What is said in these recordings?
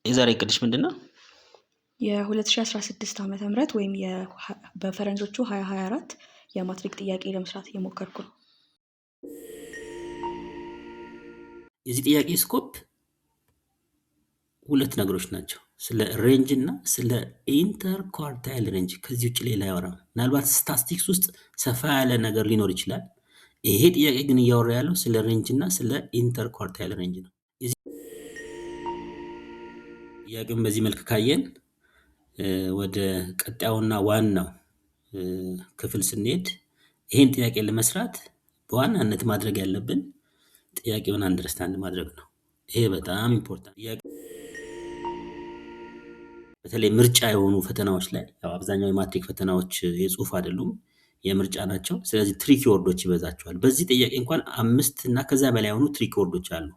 የዛሬ እቅድሽ ምንድነው? የ2016 ዓመተ ምህረት ወይም በፈረንጆቹ 2024 የማትሪክ ጥያቄ ለመስራት እየሞከርኩ ነው። የዚህ ጥያቄ ስኮፕ ሁለት ነገሮች ናቸው። ስለ ሬንጅ እና ስለ ኢንተርኳርታይል ሬንጅ። ከዚህ ውጭ ሌላ ያወራም። ምናልባት ስታቲስቲክስ ውስጥ ሰፋ ያለ ነገር ሊኖር ይችላል። ይሄ ጥያቄ ግን እያወራ ያለው ስለ ሬንጅ እና ስለ ኢንተርኳርታይል ሬንጅ ነው። ጥያቄውን በዚህ መልክ ካየን ወደ ቀጣዩና ዋናው ክፍል ስንሄድ ይሄን ጥያቄ ለመስራት በዋናነት ማድረግ ያለብን ጥያቄውን አንደርስታንድ ማድረግ ነው። ይሄ በጣም ኢምፖርታንት ጥያቄ። በተለይ ምርጫ የሆኑ ፈተናዎች ላይ አብዛኛው የማትሪክ ፈተናዎች የጽሁፍ አይደሉም፣ የምርጫ ናቸው። ስለዚህ ትሪክ ወርዶች ይበዛቸዋል። በዚህ ጥያቄ እንኳን 5 እና ከዛ በላይ የሆኑ ትሪክ ወርዶች አሉ።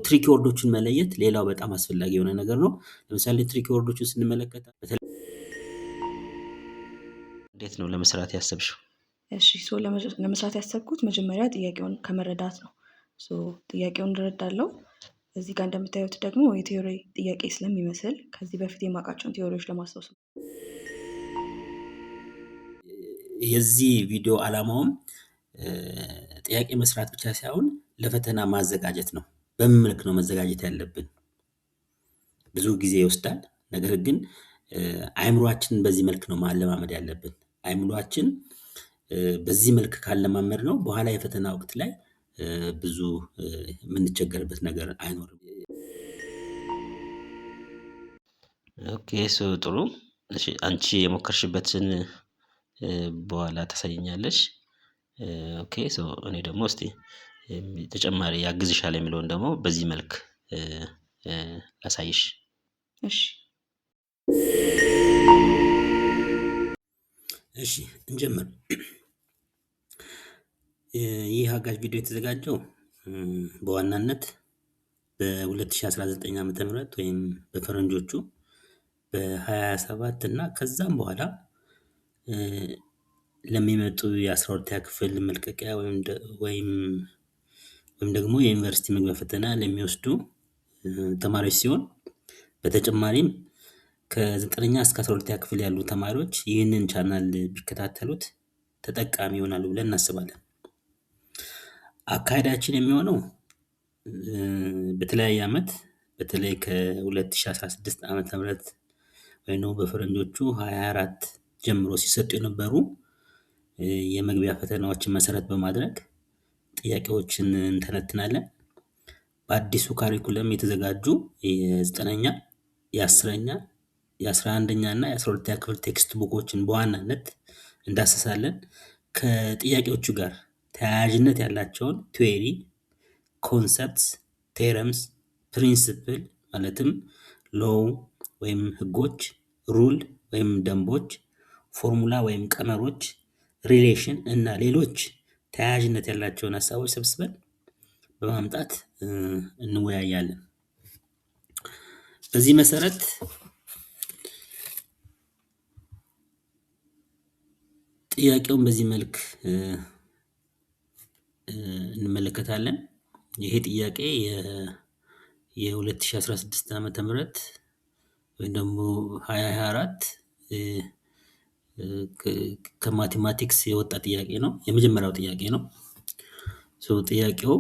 ትሪክ ወርዶችን መለየት ሌላው በጣም አስፈላጊ የሆነ ነገር ነው። ለምሳሌ ትሪክ ወርዶችን ስንመለከት እንዴት ነው ለመስራት ያሰብሽው? እሺ ለመስራት ያሰብኩት መጀመሪያ ጥያቄውን ከመረዳት ነው። ጥያቄውን እረዳለሁ። እዚህ ጋር እንደምታዩት ደግሞ የቲዮሪ ጥያቄ ስለሚመስል ከዚህ በፊት የማውቃቸውን ቲዮሪዎች ለማስታወስ ነው። የዚህ ቪዲዮ ዓላማውም ጥያቄ መስራት ብቻ ሳይሆን ለፈተና ማዘጋጀት ነው። በምን መልክ ነው መዘጋጀት ያለብን? ብዙ ጊዜ ይወስዳል። ነገር ግን አይምሮአችንን በዚህ መልክ ነው ማለማመድ ያለብን። አይምሮአችን በዚህ መልክ ካለማመድ ነው በኋላ የፈተና ወቅት ላይ ብዙ የምንቸገርበት ነገር አይኖርም። ኦኬ ጥሩ። እሺ አንቺ የሞከርሽበትን በኋላ ታሳየኛለሽ። ኦኬ እኔ ደግሞ እስቲ ተጨማሪ ያግዝሻል የሚለውን ደግሞ በዚህ መልክ ላሳይሽ። እሺ እንጀምር። ይህ አጋዥ ቪዲዮ የተዘጋጀው በዋናነት በ2019 ዓመተ ምህረት ወይም በፈረንጆቹ በ27 እና ከዛም በኋላ ለሚመጡ የ12ኛ ክፍል መልቀቂያ ወይም ደግሞ የዩኒቨርሲቲ መግቢያ ፈተና ለሚወስዱ ተማሪዎች ሲሆን በተጨማሪም ከ9ኛ እስከ 12ኛ ክፍል ያሉ ተማሪዎች ይህንን ቻናል ቢከታተሉት ተጠቃሚ ይሆናሉ ብለን እናስባለን። አካሄዳችን የሚሆነው በተለያየ ዓመት በተለይ ከ2016 ዓመተ ምህረት ወይም ደግሞ በፈረንጆቹ 24 ጀምሮ ሲሰጡ የነበሩ የመግቢያ ፈተናዎችን መሰረት በማድረግ ጥያቄዎችን እንተነትናለን። በአዲሱ ካሪኩለም የተዘጋጁ የ9ኛ፣ የ10ኛ፣ የ11ኛ እና የ12ኛ ክፍል ቴክስት ቡኮችን በዋናነት እንዳሰሳለን። ከጥያቄዎቹ ጋር ተያያዥነት ያላቸውን ቲዮሪ፣ ኮንሰፕትስ፣ ቴረምስ፣ ፕሪንሲፕል ማለትም ሎው ወይም ህጎች፣ ሩል ወይም ደንቦች፣ ፎርሙላ ወይም ቀመሮች፣ ሪሌሽን እና ሌሎች ተያያዥነት ያላቸውን ሀሳቦች ሰብስበን በማምጣት እንወያያለን። በዚህ መሰረት ጥያቄውን በዚህ መልክ እንመለከታለን። ይሄ ጥያቄ የ2016 ዓመተ ምህረት ወይም ደግሞ 2024 ከማቴማቲክስ የወጣ ጥያቄ ነው። የመጀመሪያው ጥያቄ ነው። ጥያቄው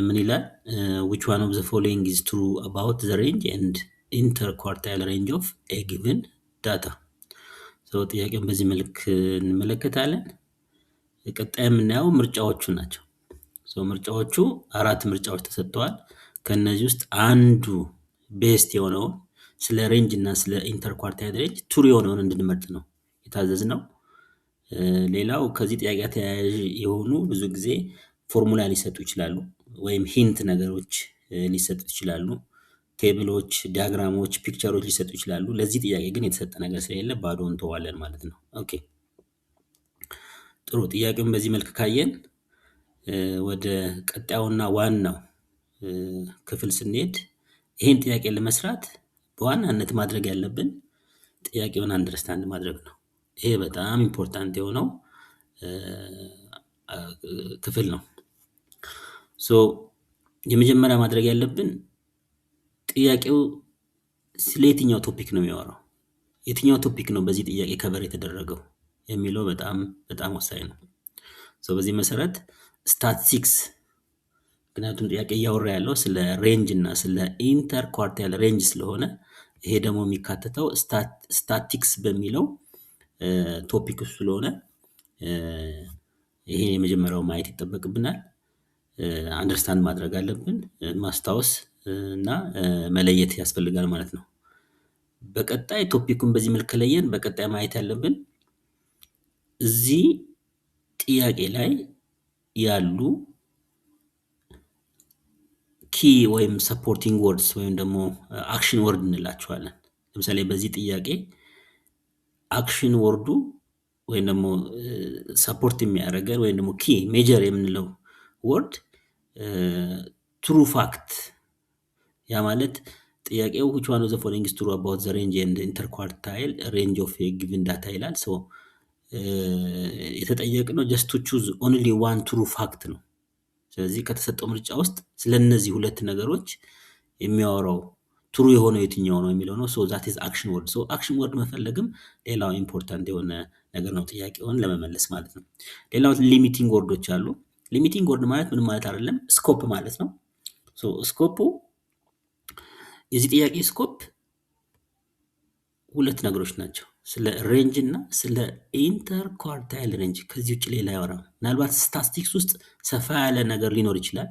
ምን ይላል? which one of the following is true about the range and interquartile range of a given data? ጥያቄውን በዚህ መልክ እንመለከታለን። ቀጣይ የምናየው ምርጫዎቹ ናቸው። ምርጫዎቹ 4 ምርጫዎች ተሰጥተዋል። ከነዚህ ውስጥ አንዱ ቤስት የሆነውን ስለ ሬንጅ እና ስለ ኢንተርኳርታይል ሬንጅ ትሩ የሆነውን እንድንመርጥ ነው የታዘዝነው። ሌላው ከዚህ ጥያቄ ተያያዥ የሆኑ ብዙ ጊዜ ፎርሙላ ሊሰጡ ይችላሉ ወይም ሂንት ነገሮች ሊሰጡ ይችላሉ። ቴብሎች፣ ዲያግራሞች፣ ፒክቸሮች ሊሰጡ ይችላሉ። ለዚህ ጥያቄ ግን የተሰጠ ነገር ስለሌለ ባዶ እንተዋለን ማለት ነው። ኦኬ ጥሩ። ጥያቄውን በዚህ መልክ ካየን ወደ ቀጣዩና ዋናው ክፍል ስንሄድ ይሄን ጥያቄ ለመስራት በዋናነት ማድረግ ያለብን ጥያቄውን አንደርስታንድ ማድረግ ነው። ይሄ በጣም ኢምፖርታንት የሆነው ክፍል ነው። የመጀመሪያ ማድረግ ያለብን ጥያቄው ስለ የትኛው ቶፒክ ነው የሚያወራው? የትኛው ቶፒክ ነው በዚህ ጥያቄ ከቨር የተደረገው የሚለው በጣም በጣም ወሳኝ ነው። በዚህ መሰረት ስታቲስቲክስ፣ ምክንያቱም ጥያቄ እያወራ ያለው ስለ ሬንጅ እና ስለ ኢንተር ኳርታይል ሬንጅ ስለሆነ ይሄ ደግሞ የሚካተተው ስታቲክስ በሚለው ቶፒክ ውስጥ ስለሆነ ይሄ የመጀመሪያው ማየት ይጠበቅብናል። አንደርስታንድ ማድረግ አለብን፣ ማስታወስ እና መለየት ያስፈልጋል ማለት ነው። በቀጣይ ቶፒኩን በዚህ መልክ ከለየን በቀጣይ ማየት ያለብን እዚህ ጥያቄ ላይ ያሉ ኪ ወይም ሰፖርቲንግ ወርድስ ወይም ደግሞ አክሽን ወርድ እንላቸዋለን። ለምሳሌ በዚህ ጥያቄ አክሽን ወርዱ ወይም ደግሞ ሰፖርት የሚያደርገን ወይም ደግሞ ኪ ሜጀር የምንለው ወርድ ትሩ ፋክት፣ ያ ማለት ጥያቄው which one of the following is true about the range and interquartile range of a given data ይላል። የተጠየቅነው just to choose only one true fact ነው። ስለዚህ ከተሰጠው ምርጫ ውስጥ ስለነዚህ ሁለት ነገሮች የሚያወራው ትሩ የሆነው የትኛው ነው የሚለው ነው። that is action word። action word መፈለግም ሌላው ኢምፖርታንት የሆነ ነገር ነው ጥያቄውን ለመመለስ ማለት ነው። ሌላው ሊሚቲንግ ወርዶች አሉ። ሊሚቲንግ ወርድ ማለት ምን ማለት አይደለም፣ ስኮፕ ማለት ነው። ስኮፑ የዚህ ጥያቄ ስኮፕ ሁለት ነገሮች ናቸው፣ ስለ ሬንጅ እና ስለ ኢንተር ኳርታይል ሬንጅ። ከዚህ ውጭ ሌላ ያወራል። ምናልባት ስታቲስቲክስ ውስጥ ሰፋ ያለ ነገር ሊኖር ይችላል።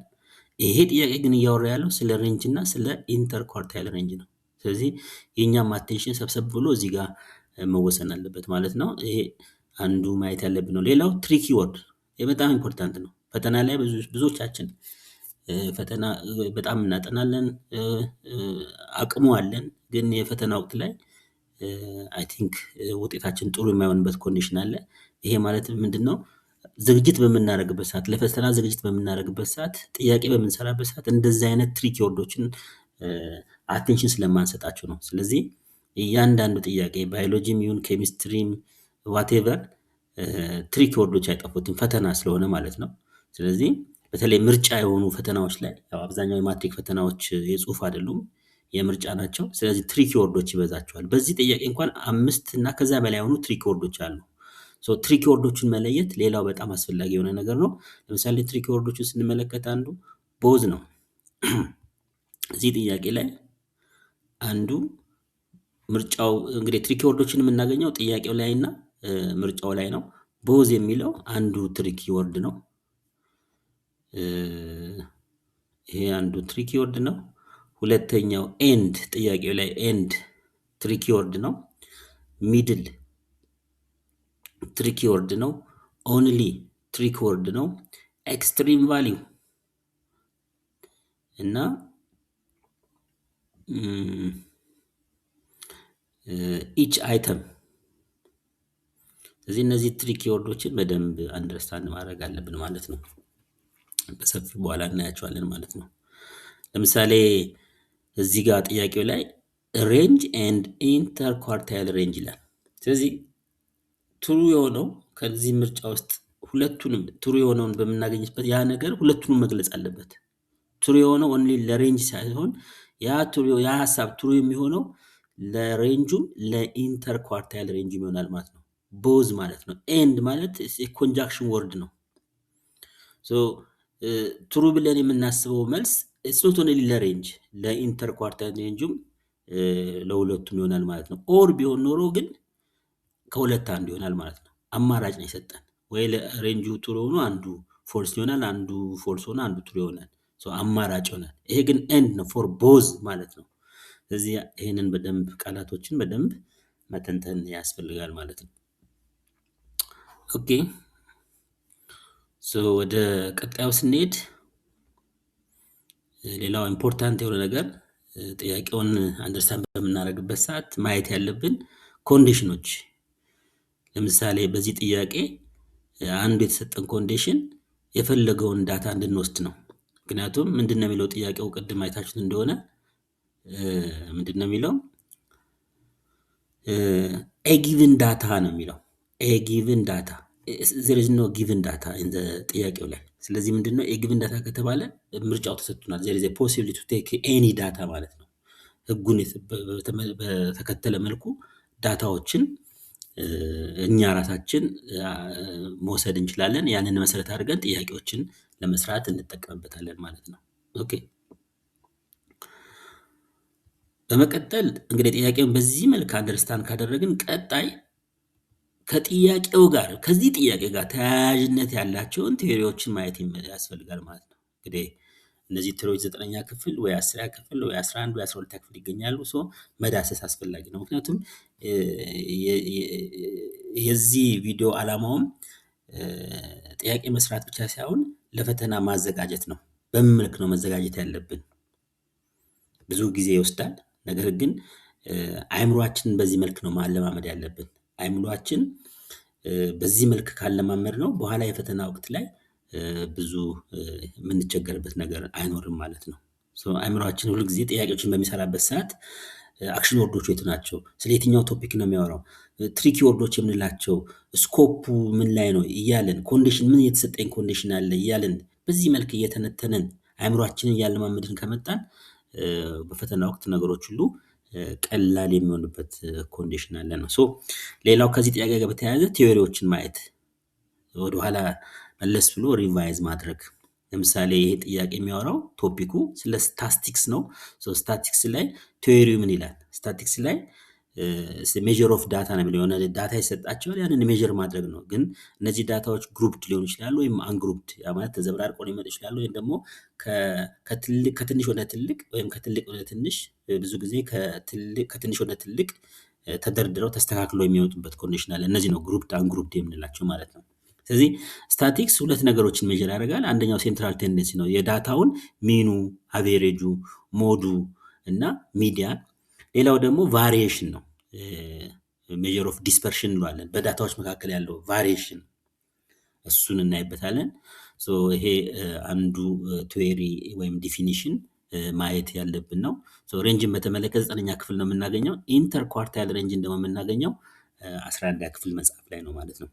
ይሄ ጥያቄ ግን እያወራ ያለው ስለ ሬንጅ እና ስለ ኢንተር ኳርታይል ሬንጅ ነው። ስለዚህ የእኛም አቴንሽን ሰብሰብ ብሎ እዚህ ጋር መወሰን አለበት ማለት ነው። ይሄ አንዱ ማየት ያለብን ነው። ሌላው ትሪኪ ወርድ፣ ይሄ በጣም ኢምፖርታንት ነው። ፈተና ላይ ብዙዎቻችን ፈተና በጣም እናጠናለን፣ አቅሙ አለን፣ ግን የፈተና ወቅት ላይ አይ ቲንክ ውጤታችን ጥሩ የማይሆንበት ኮንዲሽን አለ። ይሄ ማለት ምንድነው? ዝግጅት በምናደርግበት ሰዓት፣ ለፈተና ዝግጅት በምናደርግበት ሰዓት፣ ጥያቄ በምንሰራበት ሰዓት እንደዚህ አይነት ትሪክ ወርዶችን አቴንሽን ስለማንሰጣቸው ነው። ስለዚህ እያንዳንዱ ጥያቄ ባዮሎጂም ይሁን ኬሚስትሪም ዋቴቨር ትሪክ ወርዶች አይጠፉትም፣ ፈተና ስለሆነ ማለት ነው። ስለዚህ በተለይ ምርጫ የሆኑ ፈተናዎች ላይ አብዛኛው የማትሪክ ፈተናዎች የጽሁፍ አይደሉም፣ የምርጫ ናቸው። ስለዚህ ትሪክ ወርዶች ይበዛቸዋል። በዚህ ጥያቄ እንኳን 5 እና ከዛ በላይ የሆኑ ትሪክ ወርዶች አሉ። ትሪክ ወርዶችን መለየት ሌላው በጣም አስፈላጊ የሆነ ነገር ነው። ለምሳሌ ትሪክ ወርዶችን ስንመለከት አንዱ ቦዝ ነው። እዚህ ጥያቄ ላይ አንዱ ምርጫው እንግዲህ ትሪክ ወርዶችን የምናገኘው ጥያቄው ላይ እና ምርጫው ላይ ነው። ቦዝ የሚለው አንዱ ትሪክ ወርድ ነው። ይሄ አንዱ ትሪክ ወርድ ነው። ሁለተኛው ኤንድ፣ ጥያቄው ላይ ኤንድ ትሪክ ወርድ ነው። ሚድል ትሪክ ወርድ ነው። ኦንሊ ትሪክ ወርድ ነው። ኤክስትሪም ቫሊዩ እና ኢች አይተም። ስለዚህ እነዚህ ትሪክ ወርዶችን በደንብ አንደርስታንድ ማድረግ አለብን ማለት ነው። በሰፊው በኋላ እናያቸዋለን ማለት ነው። ለምሳሌ እዚህ ጋር ጥያቄው ላይ ሬንጅ ኤንድ ኢንተር ኳርታይል ሬንጅ ይላል። ስለዚህ ትሩ የሆነው ከዚህ ምርጫ ውስጥ ሁለቱንም ትሩ የሆነውን በምናገኝበት ያ ነገር ሁለቱንም መግለጽ አለበት። ትሩ የሆነው ኦንሊ ለሬንጅ ሳይሆን ያ ሀሳብ ትሩ የሚሆነው ለሬንጁም ለኢንተር ኳርታይል ሬንጅ ይሆናል ማለት ነው። ቦዝ ማለት ነው። ኤንድ ማለት ኮንጃክሽን ወርድ ነው። ትሩ ብለን የምናስበው መልስ ኖት ኦንሊ ለሬንጅ ለኢንተር ኳርታይል ሬንጁም ለሁለቱም ይሆናል ማለት ነው። ኦር ቢሆን ኖሮ ግን ከሁለት አንዱ ይሆናል ማለት ነው። አማራጭ ነው የሰጠን። ወይ ለሬንጁ ትሩ ሆኖ አንዱ ፎልስ ይሆናል፣ አንዱ ፎልስ ሆኖ አንዱ ትሩ ይሆናል። አማራጭ ይሆናል። ይሄ ግን ኤንድ ነው፣ ፎር ቦዝ ማለት ነው። ስለዚህ ይሄንን በደንብ ቃላቶችን በደንብ መተንተን ያስፈልጋል ማለት ነው። ኦኬ ወደ ቀጣዩ ስንሄድ ሌላው ኢምፖርታንት የሆነ ነገር ጥያቄውን አንደርስታንድ በምናደርግበት ሰዓት ማየት ያለብን ኮንዲሽኖች። ለምሳሌ በዚህ ጥያቄ አንዱ የተሰጠን ኮንዲሽን የፈለገውን ዳታ እንድንወስድ ነው። ምክንያቱም ምንድነው የሚለው ጥያቄው ቅድም አይታችሁት እንደሆነ ምንድነው የሚለው a given data ነው የሚለው a given data there is no given data in the ጥያቄው ላይ። ስለዚህ ምንድነው a given data ከተባለ ምርጫው ተሰጥቶናል። there is a possibility to take any data ማለት ነው። ህጉን በተከተለ መልኩ ዳታዎችን እኛ ራሳችን መውሰድ እንችላለን። ያንን መሰረት አድርገን ጥያቄዎችን ለመስራት እንጠቀምበታለን ማለት ነው። ኦኬ። በመቀጠል እንግዲህ ጥያቄውን በዚህ መልክ አንደርስታንድ ካደረግን ቀጣይ ከጥያቄው ጋር ከዚህ ጥያቄ ጋር ተያያዥነት ያላቸውን ቲዎሪዎችን ማየት ያስፈልጋል ማለት ነው። እንግዲህ እነዚህ ቲዎሪዎች 9ኛ ክፍል ወይ 10ኛ ክፍል ወይ 11 ወይ 12ኛ ክፍል ይገኛሉ። መዳሰስ አስፈላጊ ነው። ምክንያቱም የዚህ ቪዲዮ ዓላማውም ጥያቄ መስራት ብቻ ሳይሆን ለፈተና ማዘጋጀት ነው። በምን መልክ ነው መዘጋጀት ያለብን? ብዙ ጊዜ ይወስዳል። ነገር ግን አእምሯችንን በዚህ መልክ ነው ማለማመድ ያለብን። አእምሯችን በዚህ መልክ ካለማመድነው በኋላ የፈተና ወቅት ላይ ብዙ የምንቸገርበት ነገር አይኖርም ማለት ነው። አእምሯችን ሁል ጊዜ ጥያቄዎችን በሚሰራበት ሰዓት አክሽን ወርዶቹ የቱ ናቸው? ስለ የትኛው ቶፒክ ነው የሚያወራው? ትሪኪ ወርዶች የምንላቸው ስኮፑ ምን ላይ ነው እያልን ኮንዲሽን ምን የተሰጠኝ ኮንዲሽን አለ እያልን በዚህ መልክ እየተነተንን አእምሯችንን እያለማመድን ከመጣን በፈተና ወቅት ነገሮች ሁሉ ቀላል የሚሆንበት ኮንዲሽን አለ ነው። ሌላው ከዚህ ጥያቄ ጋር በተያያዘ ቲዎሪዎችን ማየት ወደኋላ መለስ ብሎ ሪቫይዝ ማድረግ። ለምሳሌ ይሄ ጥያቄ የሚያወራው ቶፒኩ ስለ ስታቲስቲክስ ነው። ስታቲስቲክስ ላይ ቲዎሪው ምን ይላል? ስታቲስቲክስ ላይ ሜዥር ኦፍ ዳታ ነው የሚለው። የሆነ ዳታ ይሰጣቸዋል፣ ያንን ሜዥር ማድረግ ነው። ግን እነዚህ ዳታዎች ግሩፕድ ሊሆኑ ይችላሉ ወይም አንግሩፕድ፣ ያ ማለት ተዘብራርቀው ሊመጡ ይችላሉ። ወይም ደግሞ ከትንሽ ወደ ትልቅ ወይም ከትልቅ ወደ ትንሽ፣ ብዙ ጊዜ ከትንሽ ወደ ትልቅ ተደርድረው ተስተካክለው የሚወጡበት ኮንዲሽን አለ። እነዚህ ነው ግሩፕድ አንግሩፕድ የምንላቸው ማለት ነው። ስለዚህ ስታቲክስ ሁለት ነገሮችን ሜዥር ያደርጋል። አንደኛው ሴንትራል ቴንደንሲ ነው፣ የዳታውን ሚኑ፣ አቬሬጁ፣ ሞዱ እና ሚዲያን። ሌላው ደግሞ ቫሪዬሽን ነው፣ ሜዥር ኦፍ ዲስፐርሽን እንለዋለን። በዳታዎች መካከል ያለው ቫሪዬሽን እሱን እናይበታለን። ይሄ አንዱ ቲዎሪ ወይም ዲፊኒሽን ማየት ያለብን ነው። ሬንጅን በተመለከተ 9ኛ ክፍል ነው የምናገኘው። ኢንተር ኳርታይል ሬንጅን ደግሞ የምናገኘው 11ኛ ክፍል መጽሐፍ ላይ ነው ማለት ነው።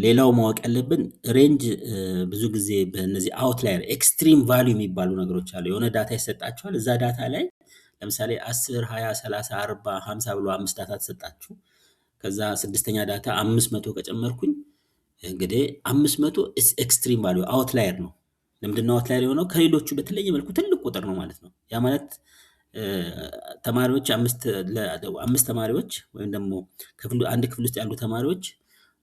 ሌላው ማወቅ ያለብን ሬንጅ ብዙ ጊዜ በእነዚህ አውትላየር ኤክስትሪም ቫልዩ የሚባሉ ነገሮች አሉ። የሆነ ዳታ ይሰጣቸዋል። እዛ ዳታ ላይ ለምሳሌ 10፣ 20፣ 30፣ 40፣ 50 ብሎ 5 ዳታ ተሰጣችሁ። ከዛ 6ኛ ዳታ 500 ከጨመርኩኝ እንግዲህ 500 ኤክስትሪም ቫልዩ አውትላየር ነው። ለምንድነው አውትላየር የሆነው? ከሌሎቹ በተለየ መልኩ ትልቅ ቁጥር ነው ማለት ነው። ያ ማለት ተማሪዎች 5 ተማሪዎች ወይም ደግሞ አንድ ክፍል ውስጥ ያሉ ተማሪዎች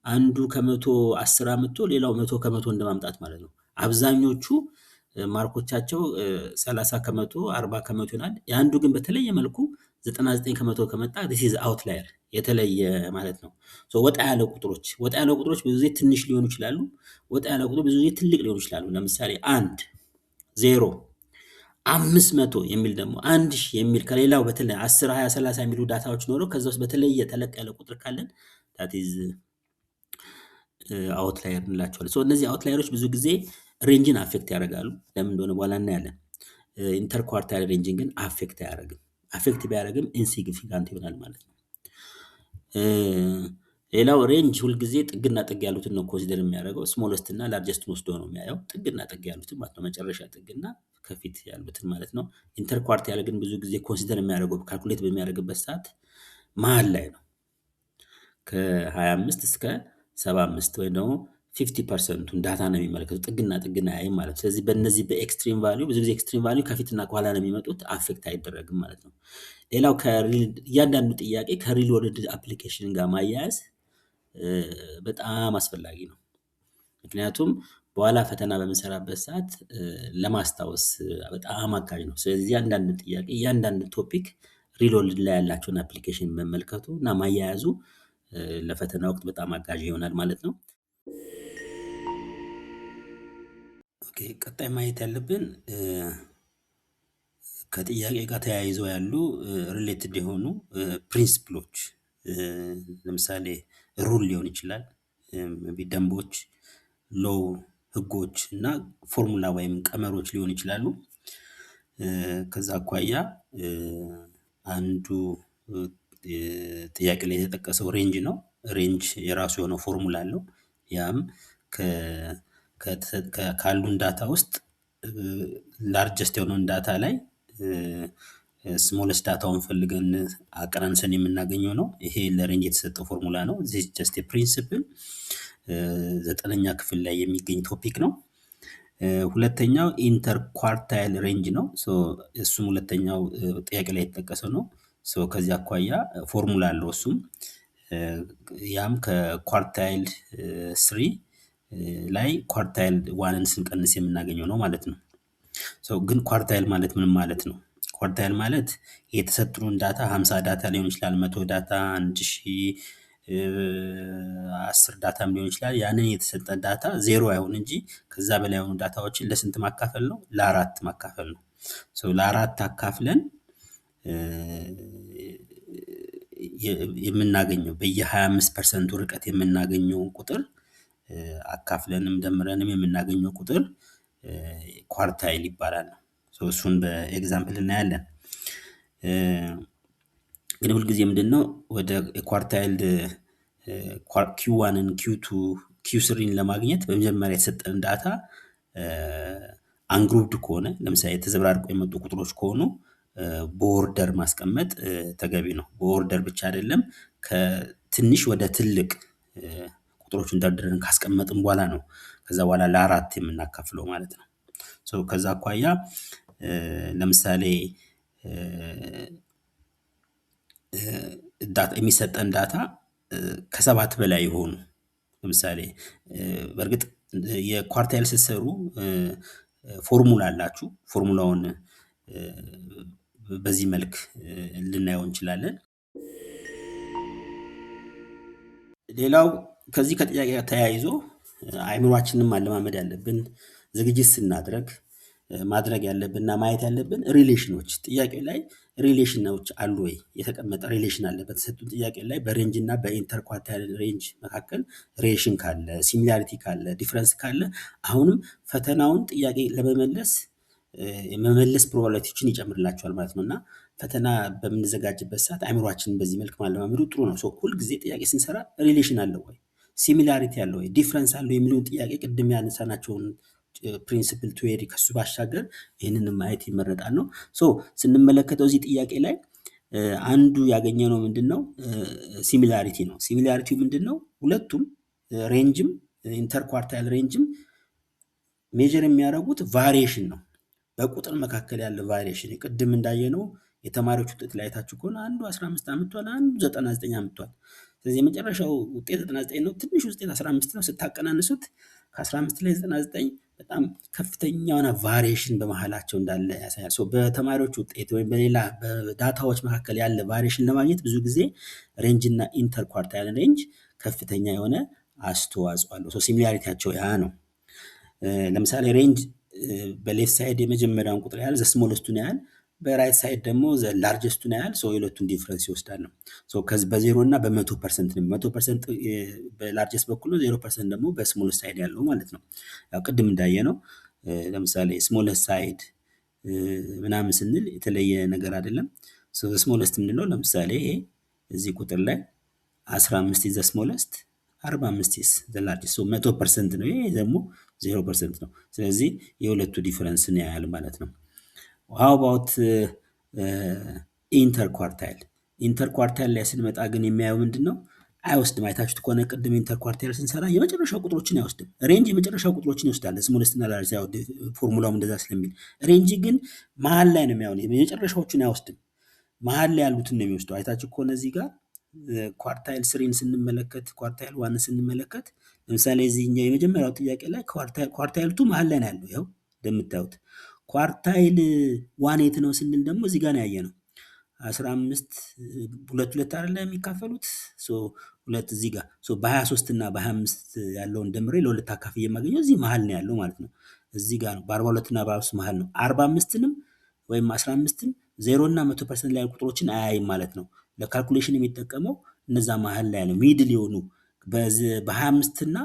አንዱ ከመቶ 10 አምጥቶ ሌላው 100 ከመቶ እንደማምጣት ማለት ነው። አብዛኞቹ ማርኮቻቸው 30 ከመቶ 40 ከመቶ ይሆናል። የአንዱ ግን በተለየ መልኩ 99 ከመቶ ከመጣ this is outlier፣ የተለየ ማለት ነው። ወጣ ያለ ቁጥሮች ብዙ ጊዜ ትንሽ ሊሆኑ ይችላሉ። ወጣ ያለ ቁጥሮች ብዙ ጊዜ ትልቅ ሊሆኑ ይችላሉ። ለምሳሌ 1፣ 0፣ 500 የሚል ደግሞ 1000 የሚል ከሌላው በተለየ 10፣ 20፣ 30 የሚሉ ዳታዎች ኖረው ከዛ ውስጥ በተለየ ተለቅ ያለ ቁጥር ካለን that is አውትላየር እንላቸዋለን። እነዚህ አውትላየሮች ብዙ ጊዜ ሬንጅን አፌክት ያደርጋሉ። ለምን እንደሆነ በኋላ እናያለን። ኢንተር ኳርታይል ሬንጅን ግን አፌክት አያደርግም። አፌክት ቢያደርግም ኢንሲግኒፊካንት ይሆናል ማለት ነው። ሌላው ሬንጅ ሁልጊዜ ጥግና ጥግ ያሉትን ነው ኮንሲደር የሚያደርገው። ስሞለስት እና ላርጀስትን ወስዶ ነው የሚያየው። ጥግና ጥግ ያሉትን ማለት ነው፣ መጨረሻ ጥግና ከፊት ያሉትን ማለት ነው። ኢንተር ኳርታይል ግን ብዙ ጊዜ ኮንሲደር የሚያደርገው ካልኩሌት በሚያደርግበት ሰዓት መሀል ላይ ነው፣ ከ25 እስከ 75 ወይም ደግሞ 50% ዳታ ነው የሚመለከቱ። ጥግና ያይም ማለት ነው። ስለዚህ በእነዚህ በኤክስትሪም ቫልዩ ብዙ ጊዜ ኤክስትሪም ቫልዩ ከፊትና ከኋላ ነው የሚመጡት፣ አፌክት አይደረግም ማለት ነው። ሌላው እያንዳንዱ ጥያቄ ከሪል ወርልድ አፕሊኬሽን ጋር ማያያዝ በጣም አስፈላጊ ነው። ምክንያቱም በኋላ ፈተና በምንሰራበት ሰዓት ለማስታወስ በጣም አጋዥ ነው። ስለዚህ እያንዳንዱ ጥያቄ እያንዳንዱ ቶፒክ ሪል ወርልድ ላይ ያላቸውን አፕሊኬሽን መመልከቱ እና ማያያዙ ለፈተና ወቅት በጣም አጋዥ ይሆናል ማለት ነው። ኦኬ፣ ቀጣይ ማየት ያለብን ከጥያቄ ጋር ተያይዘው ያሉ ሪሌትድ የሆኑ ፕሪንሲፕሎች፣ ለምሳሌ ሩል ሊሆን ይችላል፣ ደንቦች፣ ሎው፣ ህጎች እና ፎርሙላ ወይም ቀመሮች ሊሆኑ ይችላሉ። ከዛ አኳያ አንዱ ጥያቄ ላይ የተጠቀሰው ሬንጅ ነው። ሬንጅ የራሱ የሆነው ፎርሙላ አለው። ያም ካሉን ዳታ ውስጥ ላርጀስት የሆነውን ዳታ ላይ ስሞለስት ዳታውን ፈልገን አቀናንሰን የምናገኘው ነው። ይሄ ለሬንጅ የተሰጠው ፎርሙላ ነው። ዚስ ጀስት ፕሪንሲፕል 9ኛ ክፍል ላይ የሚገኝ ቶፒክ ነው። ሁለተኛው ኢንተር ኳርታይል ሬንጅ ነው። እሱም ሁለተኛው ጥያቄ ላይ የተጠቀሰው ነው። ከዚህ አኳያ ፎርሙላ አለው እሱም ያም ከኳርታይል 3 ላይ ኳርታይል 1ን ስንቀንስ የምናገኘው ነው ማለት ነው። ግን ኳርታይል ማለት ምን ማለት ነው? ኳርታይል ማለት የተሰጡን ዳታ 50 ዳታ ሊሆን ይችላል፣ 100 ዳታ፣ 1000 10 ዳታም ሊሆን ይችላል። ያንን የተሰጠ ዳታ ዜሮ አይሁን እንጂ ከዛ በላይ የሆኑ ዳታዎችን ለስንት ማካፈል ነው? ለአራት ማካፈል ነው። ለአራት አካፍለን የምናገኘው በየ25% ርቀት የምናገኘውን ቁጥር አካፍለንም ደምረንም የምናገኘው ቁጥር ኳርታይል ይባላል። እሱን በኤግዛምፕል እናያለን። ግን ሁልጊዜ ምንድነው ወደ ኳርታይል ኪው1ን ኪው2 ኪው3ን ለማግኘት በመጀመሪያ የተሰጠን ዳታ አንግሩፕድ ከሆነ ለምሳሌ ተዘበራርቀው የመጡ ቁጥሮች ከሆኑ በኦርደር ማስቀመጥ ተገቢ ነው። በኦርደር ብቻ አይደለም ከትንሽ ወደ ትልቅ ቁጥሮችን ደርድረን ካስቀመጥን በኋላ ነው ከዛ በኋላ ለአራት የምናካፍለው ማለት ነው። ከዛ አኳያ ለምሳሌ የሚሰጠን ዳታ ከሰባት በላይ የሆኑ ለምሳሌ በእርግጥ የኳርታይል ስትሰሩ ፎርሙላ አላችሁ። ፎርሙላውን በዚህ መልክ ልናየው እንችላለን። ሌላው ከዚህ ከጥያቄ ጋር ተያይዞ አእምሯችንን ማለማመድ ያለብን ዝግጅት ስናደርግ ማድረግ ያለብንና ማየት ያለብን ሪሌሽኖች ጥያቄ ላይ ሪሌሽኖች አሉ ወይ? የተቀመጠ ሪሌሽን አለ በተሰጡን ጥያቄ ላይ በሬንጅ እና በኢንተር ኳርታይል ሬንጅ መካከል ሪሌሽን ካለ፣ ሲሚላሪቲ ካለ፣ ዲፍረንስ ካለ አሁንም ፈተናውን ጥያቄ ለመመለስ የመመለስ ፕሮባቢሊቲዎችን ይጨምርላቸዋል ማለት ነው። እና ፈተና በምንዘጋጅበት ሰዓት አእምሯችንን በዚህ መልክ ማለማመዱ ጥሩ ነው። ሁልጊዜ ጥያቄ ስንሰራ ሪሌሽን አለው ወይ፣ ሲሚላሪቲ አለው ወይ፣ ዲፍረንስ አለው የሚለውን ጥያቄ ቅድም ያነሳናቸውን ፕሪንሲፕል ቲዮሪ ከሱ ባሻገር ይህንን ማየት ይመረጣል ነው። ስንመለከተው እዚህ ጥያቄ ላይ አንዱ ያገኘነው ምንድነው? ሲሚላሪቲ ነው። ሲሚላሪቲው ምንድነው? ሁለቱም ሬንጅም ኢንተርኳርታይል ሬንጅም ሜጀር የሚያደርጉት ቫሪዬሽን ነው። በቁጥር መካከል ያለ ቫሪዬሽን ቅድም እንዳየነው የተማሪዎች ውጤት ላይ አይታችሁ ከሆነ አንዱ 15 አምጥቷል፣ አንዱ 99 አምጥቷል። ስለዚህ የመጨረሻው ውጤት 99 ነው። ትንሹ ውጤት 15 ነው። ስታቀናንሱት ከ15 ላይ 99 በጣም ከፍተኛ የሆነ ቫሪዬሽን በመሃላቸው እንዳለ ያሳያል። በተማሪዎች ውጤት ወይም በሌላ በዳታዎች መካከል ያለ ቫሪዬሽን ለማግኘት ብዙ ጊዜ ሬንጅ እና ኢንተርኳርታይል ሬንጅ ከፍተኛ የሆነ አስተዋጽኦ አለው። ሲሚላሪቲያቸው ያ ነው። ለምሳሌ ሬንጅ በሌፍት ሳይድ የመጀመሪያውን ቁጥር ያህል ዘስሞለስቱን ያህል፣ በራይት ሳይድ ደግሞ ላርጀስቱን ያህል የሁለቱን ዲፍረንስ ይወስዳል ነው። ከዚህ በ0 እና በ100% ነው። 100% በላርጀስት በኩል ነው፣ 0% ደግሞ በስሞለስት ሳይድ ያለው ማለት ነው። ያው ቅድም እንዳየነው ለምሳሌ ስሞለስት ሳይድ ምናምን ስንል የተለየ ነገር አይደለም። ስሞለስት ምንድነው? ለምሳሌ እዚህ ቁጥር ላይ 15 ኢዝ ዘ ስሞለስት፣ 45 ኢዝ ዘ ላርጀስት። 100% ነው፣ ይሄ ደግሞ 0% ነው። ስለዚህ የሁለቱ ዲፈረንስ ነው ያህል ማለት ነው። ሃው አባውት ኢንተርኳርታይል? ኢንተርኳርታይል ላይ ስንመጣ ግን የሚያየው ምንድነው? አይወስድም። አይታችሁት ከሆነ ቅድም ኢንተርኳርታይል ስንሰራ የመጨረሻው ቁጥሮችን አይወስድም። ሬንጅ የመጨረሻው ቁጥሮችን ይወስዳል፣ ስሞለስት እና ላርጀስት ፎርሙላው እንደዛ ስለሚል። ሬንጅ ግን መሀል ላይ ነው የሚያየው፣ የመጨረሻዎቹን አይወስድም፣ መሀል ላይ ያሉትን ነው የሚወስደው። አይታችሁ ከሆነ እዚህ ጋር ኳርታይል 3ን ስንመለከት፣ ኳርታይል 1 ስንመለከት ለምሳሌ እዚህኛው የመጀመሪያው ጥያቄ ላይ ኳርታይል 2 መሀል ላይ ነው ያለው። ይኸው እንደምታዩት ኳርታይል 1 የት ነው ስንል ደግሞ እዚህ ጋር ነው ያየነው። 15 ሁለት ሁለት አይደለ የሚካፈሉት፣ ሁለት እዚህ ጋር በ23 እና በ25 ያለውን ደምሬ ለሁለት አካፍዬ የማገኘው እዚህ መሀል ነው ያለው ማለት ነው። እዚህ ጋር ነው በ42 እና በ43 መሀል ነው። 45ንም ወይም 15ን 0 እና 100% ላይ ቁጥሮችን አያይም ማለት ነው። ለካልኩሌሽን የሚጠቀመው እነዛ መሀል ላይ ነው፣ ሚድል የሆኑ በ25 እና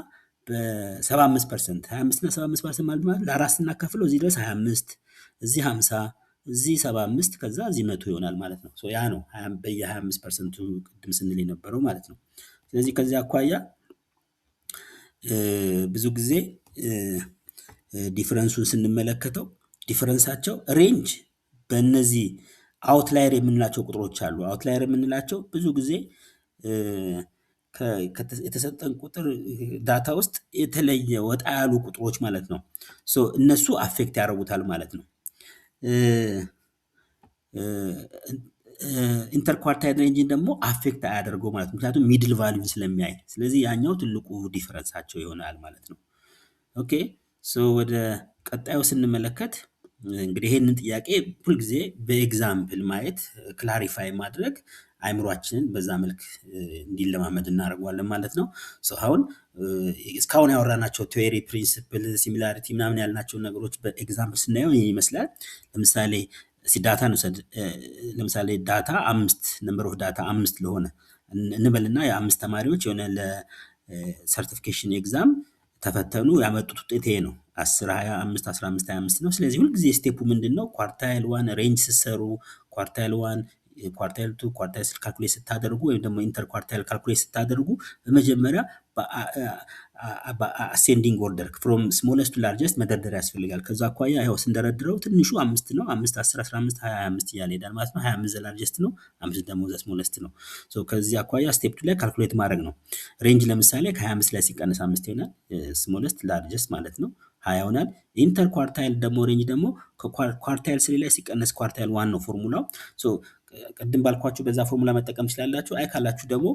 በ75%። 25 እና 75% ማለት ለአራት ስናካፍለው እዚህ ድረስ 25፣ እዚህ 50፣ እዚህ 75፣ ከዛ እዚህ 100 ይሆናል ማለት ነው። ያ ነው በየ25% ቅድም ስንል የነበረው ማለት ነው። ስለዚህ ከዚህ አኳያ ብዙ ጊዜ ዲፈረንሱን ስንመለከተው ዲፈረንሳቸው ሬንጅ በእነዚህ አውትላየር የምንላቸው ቁጥሮች አሉ። አውትላየር የምንላቸው ብዙ ጊዜ የተሰጠን ቁጥር ዳታ ውስጥ የተለየ ወጣ ያሉ ቁጥሮች ማለት ነው። እነሱ አፌክት ያደርጉታል ማለት ነው። ኢንተርኳርታይል ሬንጅን ደግሞ አፌክት አያደርገው ማለት ነው። ምክንያቱም ሚድል ቫሊዩን ስለሚያይ፣ ስለዚህ ያኛው ትልቁ ዲፈረንሳቸው ይሆናል ማለት ነው። ኦኬ ወደ ቀጣዩ ስንመለከት እንግዲህ ይሄንን ጥያቄ ሁልጊዜ በኤግዛምፕል ማየት ክላሪፋይ ማድረግ አይምሯችንን በዛ መልክ እንዲለማመድ እናደርገዋለን ማለት ነው። አሁን እስካሁን ያወራናቸው ቲዮሪ፣ ፕሪንሲፕል፣ ሲሚላሪቲ ምናምን ያልናቸውን ነገሮች በኤግዛምፕል ስናየው ይህ ይመስላል። ለምሳሌ ዳታ እንውሰድ። ለምሳሌ ዳታ 5 ነምበር ኦፍ ዳታ 5 ለሆነ እንበልና የ5 ተማሪዎች የሆነ ለሰርቲፊኬሽን ኤግዛም ተፈተኑ፣ ያመጡት ውጤት ይሄ ነው 10 25 15 25 ነው። ስለዚህ ሁልጊዜ ስቴፑ ምንድነው? ኳርታይል 1 ሬንጅ ስትሰሩ ኳርታይል 1 ኳርታይል 2 ኳርታይል 3 ካልኩሌት ስታደርጉ ወይም ደግሞ ኢንተር ኳርታይል ካልኩሌት ስታደርጉ በመጀመሪያ በአሴንዲንግ ኦርደር ፍሮም ስሞለስት ቱ ላርጀስት መደርደር ያስፈልጋል። ከዛ አኳያ ይኸው ስንደረድረው ትንሹ 5 ነው። 5 10 15 20 25 እያለ ሄዳል ማለት ነው። 25 ዘላርጀስት ነው፣ 5 ደግሞ ዘስሞለስት ነው። ከዚህ አኳያ ስቴፕ 2 ላይ ካልኩሌት ማድረግ ነው። ሬንጅ ለምሳሌ ከ25 ላይ ሲቀነስ 5 ይሆናል፣ ስሞለስት ላርጀስት ማለት ነው 20 ይሆናል። ኢንተር ኳርታይል ደግሞ ሬንጅ ደግሞ ኳርታይል 3 ላይ ሲቀነስ ኳርታይል 1 ነው ፎርሙላው። ቅድም ባልኳችሁ በዛ ፎርሙላ መጠቀም ትችላላችሁ። አይ ካላችሁ ደግሞ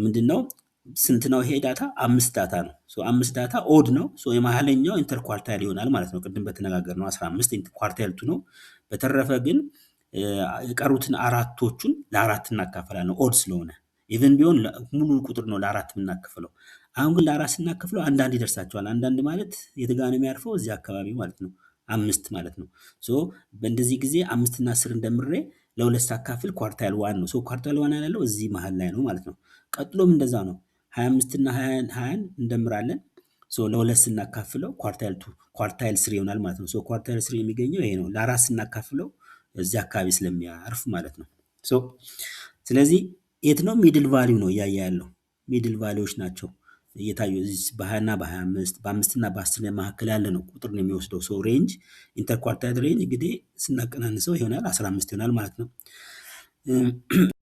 ምንድነው ስንት ነው ይሄ ዳታ? 5 ዳታ ነው። 5 ዳታ ኦድ ነው። የመሀለኛው ኢንተር ኳርታይል ይሆናል ማለት ነው። ቅድም በተነጋገርነው 15 ኳርታይል 2 ነው። በተረፈ ግን የቀሩትን አራቶቹን ለአራት እናካፈላለን ኦድ ስለሆነ። ኢቭን ቢሆን ሙሉ ቁጥር ነው ለአራት የምናክፍለው። አሁን ግን ለአራት ስናክፍለው አንዳንድ ይደርሳቸዋል። አንዳንድ ማለት የትጋ ነው የሚያርፈው? እዚህ አካባቢ ማለት ነው፣ 5 ማለት ነው። በእንደዚህ ጊዜ 5 እና 10 እንደምሬ ለሁለት ሳካፍል ኳርታይል 1 ነው። ኳርታይል 1 ያለው እዚህ መሀል ላይ ነው ማለት ነው። ቀጥሎም እንደዛ ነው። 25 እና 20 እንደምራለን። ለሁለት ስናካፍለው ኳርታይል 3 ይሆናል ማለት ነው። ኳርታይል 3 የሚገኘው ይሄ ነው። ለአራት ስናካፍለው እዚህ አካባቢ ስለሚያርፍ ማለት ነው። ስለዚህ የት ነው? ሚድል ቫሊዩ ነው እያየ ያለው። ሚድል ቫሊዩዎች ናቸው እየታዩ በ20 እና በ25 በ5 እና በ10 መካከል ያለ ነው ቁጥር ነው የሚወስደው። ሬንጅ ኢንተርኳርታይል ሬንጅ እንግዲህ ስናቀናንሰው ይሆናል 15 ይሆናል ማለት ነው።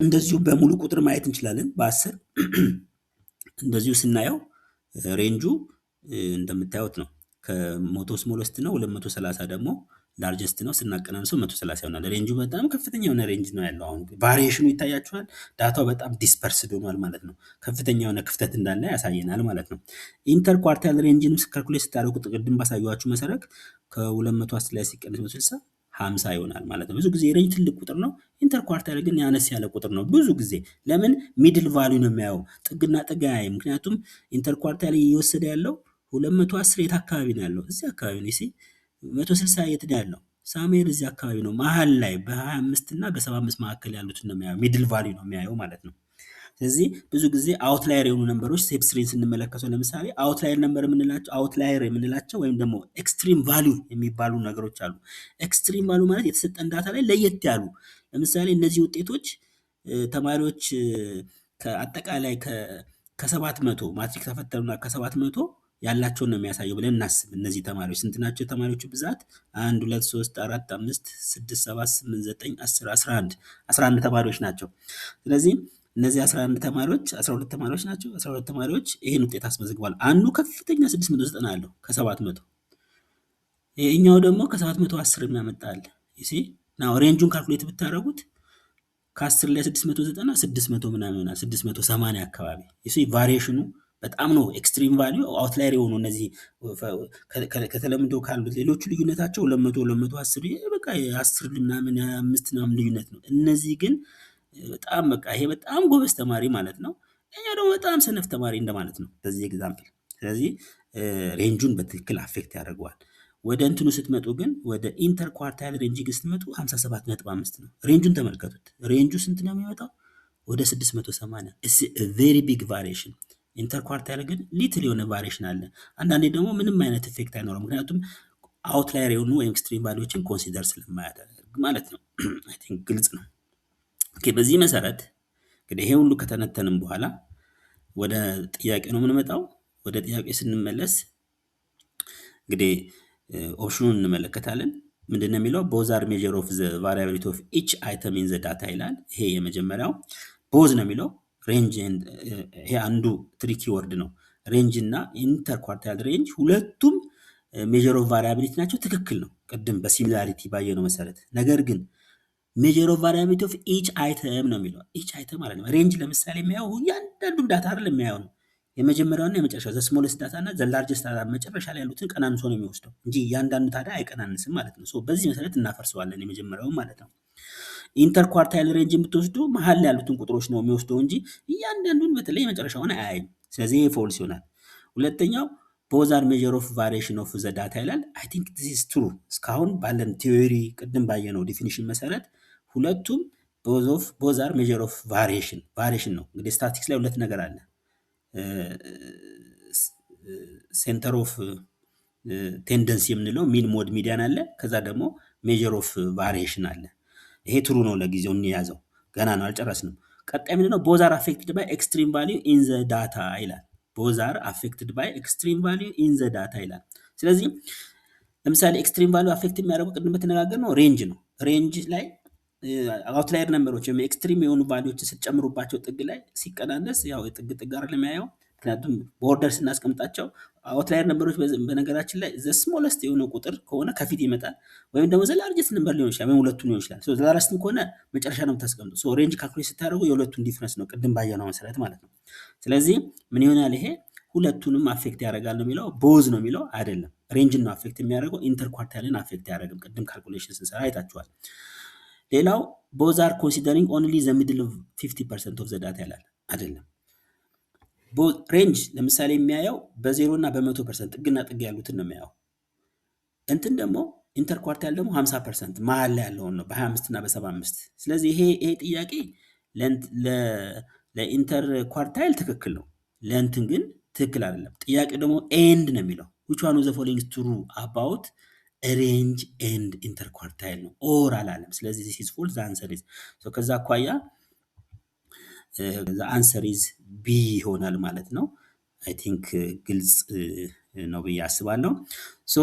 እንደዚሁ በሙሉ ቁጥር ማየት እንችላለን። በ10 እንደዚሁ ስናየው ሬንጁ እንደምታዩት ነው። ከመቶ ስሞለስት ነው፣ 230 ደግሞ ላርጀስት ነው። ስናቀናንሰው 130 ይሆናል። ሬንጁ በጣም ከፍተኛ የሆነ ሬንጅ ነው ያለው። አሁን ቫሪዬሽኑ ይታያችኋል። ዳታው በጣም ዲስፐርስድ ሆኗል ማለት ነው። ከፍተኛ የሆነ ክፍተት እንዳለ ያሳየናል ማለት ነው። ኢንተር ኳርታይል ሬንጅንም ካልኩሌት ስታደርጉ ቅድም ባሳየኋችሁ መሰረት ከ210 ላይ ሲቀነስ 160 50 ይሆናል ማለት ነው። ብዙ ጊዜ ሬንጅ ትልቅ ቁጥር ነው። ኢንተር ኳርታይል ግን ያነስ ያለ ቁጥር ነው ብዙ ጊዜ። ለምን? ሚድል ቫሊዩ ነው የሚያየው፣ ጥግና ጥግ አያይም። ምክንያቱም ኢንተር ኳርታይል እየወሰደ ያለው 210 የት አካባቢ ነው ያለው? እዚህ አካባቢ ነው። 160 የት ነው ያለው? ሳሙኤል እዚህ አካባቢ ነው፣ መሀል ላይ በ25 እና በ75 መካከል ያሉትን ነው የሚያየው። ሚድል ቫሊዩ ነው የሚያየው ማለት ነው። ስለዚህ ብዙ ጊዜ አውትላየር የሆኑ ነምበሮች ስቴፕ 3 ስንመለከተው ለምሳሌ አውትላየር ነምበር የምንላቸው ወይም ደግሞ ኤክስትሪም ቫሊዩ የሚባሉ ነገሮች አሉ። ኤክስትሪም ቫሊዩ ማለት የተሰጠን ዳታ ላይ ለየት ያሉ፣ ለምሳሌ እነዚህ ውጤቶች ተማሪዎች ከአጠቃላይ ከ700 ማትሪክ ተፈተኑና ከ700 ያላቸውን ነው የሚያሳየው ብለን እናስብ። እነዚህ ተማሪዎች ስንት ናቸው? የተማሪዎቹ ብዛት 1 2 3 4 5 6 7 8 9 10 11 ተማሪዎች ናቸው። ስለዚህ እነዚህ 11 ተማሪዎች 12 ተማሪዎች ናቸው። 12 ተማሪዎች ይሄን ውጤት አስመዝግቧል። አንዱ ከፍተኛ 690 አለው ከ700፣ ይሄኛው ደግሞ ከ710 የሚያመጣ አለ። ናው ሬንጁን ካልኩሌት ብታደርጉት ከ10 ላይ 690 600 ምናምን ይሆናል፣ 680 አካባቢ። ቫሪዬሽኑ በጣም ነው። ኤክስትሪም ቫሊዩ አውትላየር የሆኑ እነዚህ ከተለምዶ ካሉት ሌሎቹ ልዩነታቸው 200 210 በቃ 10 ምናምን 5 ምናምን ልዩነት ነው። እነዚህ ግን በጣም በቃ ይሄ በጣም ጎበዝ ተማሪ ማለት ነው፣ እኛ ደግሞ በጣም ሰነፍ ተማሪ እንደማለት ነው በዚህ ኤግዛምፕል። ስለዚህ ሬንጁን በትክክል አፌክት ያደርገዋል። ወደ እንትኑ ስትመጡ ግን ወደ ኢንተር ኳርታይል ሬንጅ ስትመጡ 57.5 ነው። ሬንጁን ተመልከቱት። ሬንጁ ስንት ነው የሚመጣው? ወደ 680። ኢትስ አ ቬሪ ቢግ ቫሪዬሽን። ኢንተር ኳርታይል ግን ሊትል የሆነ ቫሪዬሽን አለ። አንዳንዴ ደግሞ ምንም አይነት ኢፌክት አይኖረው፣ ምክንያቱም አውትላየር የሆኑ ወይም ኤክስትሪም ቫልዩዎችን ኮንሲደር ስለማያደርግ ማለት ነው። አይ ቲንክ ግልጽ ነው። ኦኬ፣ በዚህ መሰረት እንግዲህ ይሄ ሁሉ ከተነተንም በኋላ ወደ ጥያቄ ነው የምንመጣው። ወደ ጥያቄ ስንመለስ እንግዲህ ኦፕሽኑን እንመለከታለን። ምንድነው የሚለው? ቦዝ አር ሜዥር ኦፍ ዘ ቫሪያቢሊቲ ኦፍ ኢች አይተም ኢን ዘ ዳታ ይላል። ይሄ የመጀመሪያው ቦዝ ነው የሚለው ሬንጅ። ይሄ አንዱ ትሪኪ ወርድ ነው። ሬንጅ እና ኢንተርኳርታይል ሬንጅ ሁለቱም ሜዥር ኦፍ ቫሪያቢሊቲ ናቸው። ትክክል ነው፣ ቅድም በሲሚላሪቲ ባየነው መሰረት። ነገር ግን ሜዥር ኦፍ ቫሪያቢሊቲ ኦፍ ኢች አይተም ነው የሚለው። ኢች አይተም ማለት ነው። ሬንጅ ለምሳሌ የሚያየው እያንዳንዱን ዳታ አይደል የሚያየው ነው። የመጀመሪያውና የመጨረሻው ዘ ስሞለስት ዳታ እና ዘ ላርጀስት ዳታ መጨረሻ ላይ ያሉትን ቀናንሶ ነው የሚወስደው እንጂ እያንዳንዱ ታዲያ አይቀናንስም ማለት ነው። በዚህ መሰረት እናፈርሰዋለን የመጀመሪያውን ማለት ነው። ኢንተርኳርታይል ሬንጅ የምትወስዱ መሀል ላይ ያሉትን ቁጥሮች ነው የሚወስደው እንጂ እያንዳንዱን በተለይ የመጨረሻውን አያይም። ስለዚህ ይሄ ፎልስ ይሆናል። ሁለተኛው ቦዝ አር ሜዥር ኦፍ ቫሪዬሽን ኦፍ ዘ ዳታ ይላል። አይ ቲንክ ዲስ ኢዝ ትሩ። እስካሁን ባለን ቲዮሪ ቅድም ባየነው ዲፊኒሽን መሰረት ሁለቱም ቦዝ አር ሜዥር ኦፍ ቫሪዬሽን ነው። እንግዲህ ስታቲክስ ላይ ሁለት ነገር አለ። ሴንተር ኦፍ ቴንደንሲ የምንለው ሚን ሞድ ሚዲያን አለ። ከዛ ደግሞ ሜዥር ኦፍ ቫሪዬሽን አለ። ይሄ ትሩ ነው። ለጊዜው እንያዘው፣ ገና ነው፣ አልጨረስንም። ቀጣይ ምንድነው? ቦዝ አር አፌክትድ ባይ ኤክስትሪም ቫሊዩ ኢን ዘ ዳታ ይላል። ቦዝ አር አፌክትድ ባይ ኤክስትሪም ቫሊዩ ኢን ዘ ዳታ ይላል። ስለዚህ ለምሳሌ ኤክስትሪም ቫሊዩ አፌክት የሚያደርገው ቅድም በተነጋገር ነው ሬንጅ ነው። ሬንጅ ላይ አውትላየር ነምበሮች ወይም ኤክስትሪም የሆኑ ቫሊዎችን ስትጨምሩባቸው ጥግ ላይ ሲቀናነስ ያው ጥግ አይደለም የሚያየው። ምክንያቱም በኦርደር ስናስቀምጣቸው አውትላየር ነምበሮች በነገራችን ላይ ዘ ስሞለስት የሆነ ቁጥር ከሆነ ከፊት ይመጣል፣ ወይም ደግሞ ዘ ላርጀስት ነምበር ሊሆን ይችላል፣ ወይም ሁለቱን ሊሆን ይችላል። ዘ ላርጀስት ከሆነ መጨረሻ ነው የምታስቀምጡ። ሬንጅ ካልኩሌት ስታደርጉ የሁለቱን ዲፍረንስ ነው ቅድም ባየነው መሰረት ማለት ነው። ስለዚህ ምን ይሆናል? ይሄ ሁለቱንም አፌክት ያደርጋል ነው የሚለው። ቦዝ ነው የሚለው አይደለም። ሬንጅን ነው አፌክት የሚያደርገው፣ ኢንተርኳርታይልን አፌክት ያደርግም። ቅድም ካልኩሌሽን ስንሰራ አይታችኋል። ሌላው ቦዝ አር ኮንሲደሪንግ ኦንሊ ዘ ሚድል ኦፍ 50% ኦፍ ዘ ዳታ ይላል። አይደለም። ሬንጅ ለምሳሌ የሚያየው በ0 እና በ100% ጥግና ጥግ ያሉትን ነው የሚያየው። እንትን ደግሞ ኢንተርኳርታይል ደግሞ 50% መሀል ላይ ያለውን ነው በ25 እና በ75። ስለዚህ ይሄ ጥያቄ ለኢንተርኳርታይል ትክክል ነው፣ ለእንትን ግን ትክክል አይደለም። ጥያቄ ደግሞ ኤንድ ነው የሚለው which one of the following is true about ሬንጅ ኤንድ ኢንተርኳርታይል ነው፣ ኦር አላለም። ስለዚህ this is false, the answer is so ከዛ አኳያ the answer is B ይሆናል ማለት ነው። I think ግልጽ ነው ብዬ አስባለሁ። so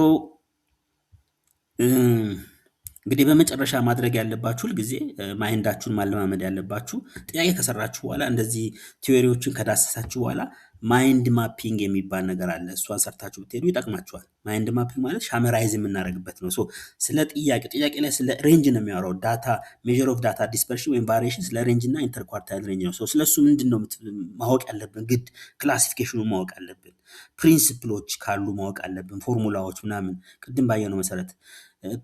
እንግዲህ በመጨረሻ ማድረግ ያለባችሁ ሁልጊዜ ማይንዳችሁን ማለማመድ ያለባችሁ ጥያቄ ከሰራችሁ በኋላ እንደዚህ ቲዮሪዎችን ከዳሰሳችሁ በኋላ ማይንድ ማፒንግ የሚባል ነገር አለ። እሷን ሰርታችሁ ብትሄዱ ይጠቅማችኋል። ማይንድ ማፒንግ ማለት ሻመራይዝ የምናደርግበት ነው። ስለ ጥያቄ ላይ ስለ ሬንጅ ነው የሚያወራው። ዳታ ሜዥር ኦፍ ዳታ ዲስፐርሽን ወይም ቫሪዬሽን ስለ ሬንጅ እና ኢንተርኳርታይል ሬንጅ ነው። ስለሱ ምንድነው ማወቅ ያለብን? ግድ ክላሲፊኬሽኑን ማወቅ አለብን። ፕሪንሲፕሎች ካሉ ማወቅ አለብን። ፎርሙላዎች ምናምን ቅድም ባየነው መሰረት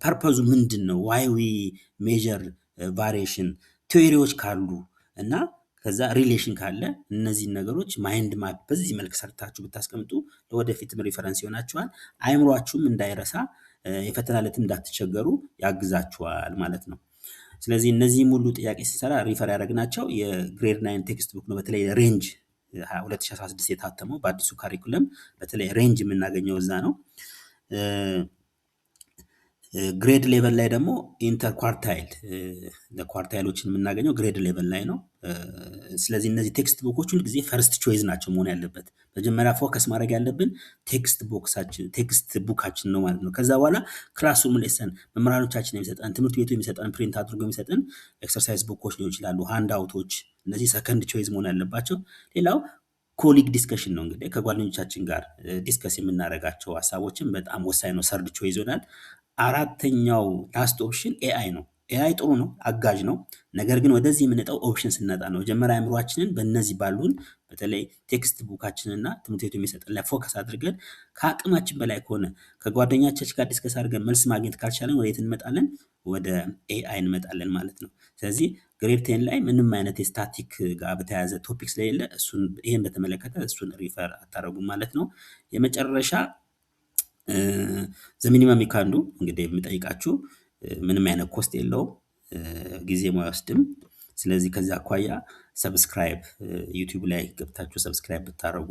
ፐርፐዙ ምንድን ነው? ዋይ ዊ ሜዥር ቫሪዬሽን ቲዮሪዎች ካሉ እና ከዛ ሪሌሽን ካለ እነዚህን ነገሮች ማይንድ ማፕ በዚህ መልክ ሰርታችሁ ብታስቀምጡ ለወደፊትም ሪፈረንስ ይሆናችኋል። አይምሯችሁም እንዳይረሳ፣ የፈተና ዕለትም እንዳትቸገሩ ያግዛችኋል ማለት ነው። ስለዚህ እነዚህም ሁሉ ጥያቄ ሲሰራ ሪፈር ያደረግናቸው የግሬድ 9 ቴክስት ቡክ ነው። በተለይ ሬንጅ 2016 የታተመው በአዲሱ ካሪኩለም በተለይ ሬንጅ የምናገኘው እዛ ነው። ግሬድ ሌቨል ላይ ደግሞ ኢንተርኳርታይል ለኳርታይሎችን የምናገኘው ግሬድ ሌቨል ላይ ነው። ስለዚህ እነዚህ ቴክስት ቡኮች ሁል ጊዜ ፈርስት ቾይዝ ናቸው መሆን ያለበት። መጀመሪያ ፎከስ ማድረግ ያለብን ቴክስት ቡካችን ነው ማለት ነው። ከዛ በኋላ ክላስሩም ሌሰን መምህራኖቻችን የሚሰጠን ትምህርት ቤቱ የሚሰጠን ፕሪንት አድርጎ የሚሰጠን ኤክሰርሳይዝ ቡኮች ሊሆን ይችላሉ፣ ሃንድ አውቶች፣ እነዚህ ሰከንድ ቾይዝ መሆን ያለባቸው። ሌላው ኮሊግ ዲስከሽን ነው። እንግዲህ ከጓደኞቻችን ጋር ዲስከስ የምናደርጋቸው ሀሳቦችን በጣም ወሳኝ ነው። ሰርድ ቾይዝ ይሆናል። አራተኛው ላስት ኦፕሽን ኤአይ ነው። ኤአይ ጥሩ ነው፣ አጋዥ ነው። ነገር ግን ወደዚህ የምንጠው ኦፕሽን ስንመጣ ነው። መጀመሪያ አእምሯችንን በእነዚህ ባሉን በተለይ ቴክስት ቡካችንና ትምህርት ቤቱ የሚሰጠን ላይ ፎከስ አድርገን ከአቅማችን በላይ ከሆነ ከጓደኛችን ጋር ዲስከስ አድርገን መልስ ማግኘት ካልቻለን ወዴት እንመጣለን? ወደ ኤአይ እንመጣለን ማለት ነው። ስለዚህ ግሬድ 10 ላይ ምንም አይነት የስታቲክ ጋር በተያያዘ ቶፒክ ስለሌለ ይህን በተመለከተ እሱን ሪፈር አታደርጉም ማለት ነው። የመጨረሻ ዘሚኒመም ይካንዱ እንግዲህ የምጠይቃችሁ ምንም አይነት ኮስት የለውም፣ ጊዜም አይወስድም። ስለዚህ ከዛ አኳያ ሰብስክራይብ ዩቲዩብ ላይ ገብታችሁ ሰብስክራይብ ብታደርጉ፣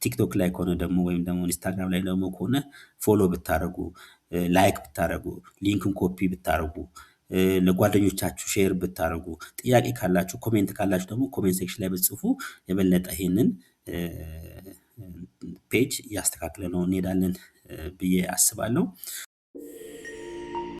ቲክቶክ ላይ ከሆነ ደግሞ ወይም ደግሞ ኢንስታግራም ላይ ደግሞ ከሆነ ፎሎ ብታደርጉ፣ ላይክ ብታደርጉ፣ ሊንክን ኮፒ ብታደርጉ፣ ለጓደኞቻችሁ ሼር ብታደርጉ፣ ጥያቄ ካላችሁ ኮሜንት ካላችሁ ደግሞ ኮሜንት ሴክሽን ላይ ብትጽፉ የበለጠ ይሄንን ፔጅ እያስተካክለ ነው እንሄዳለን ብዬ አስባለሁ።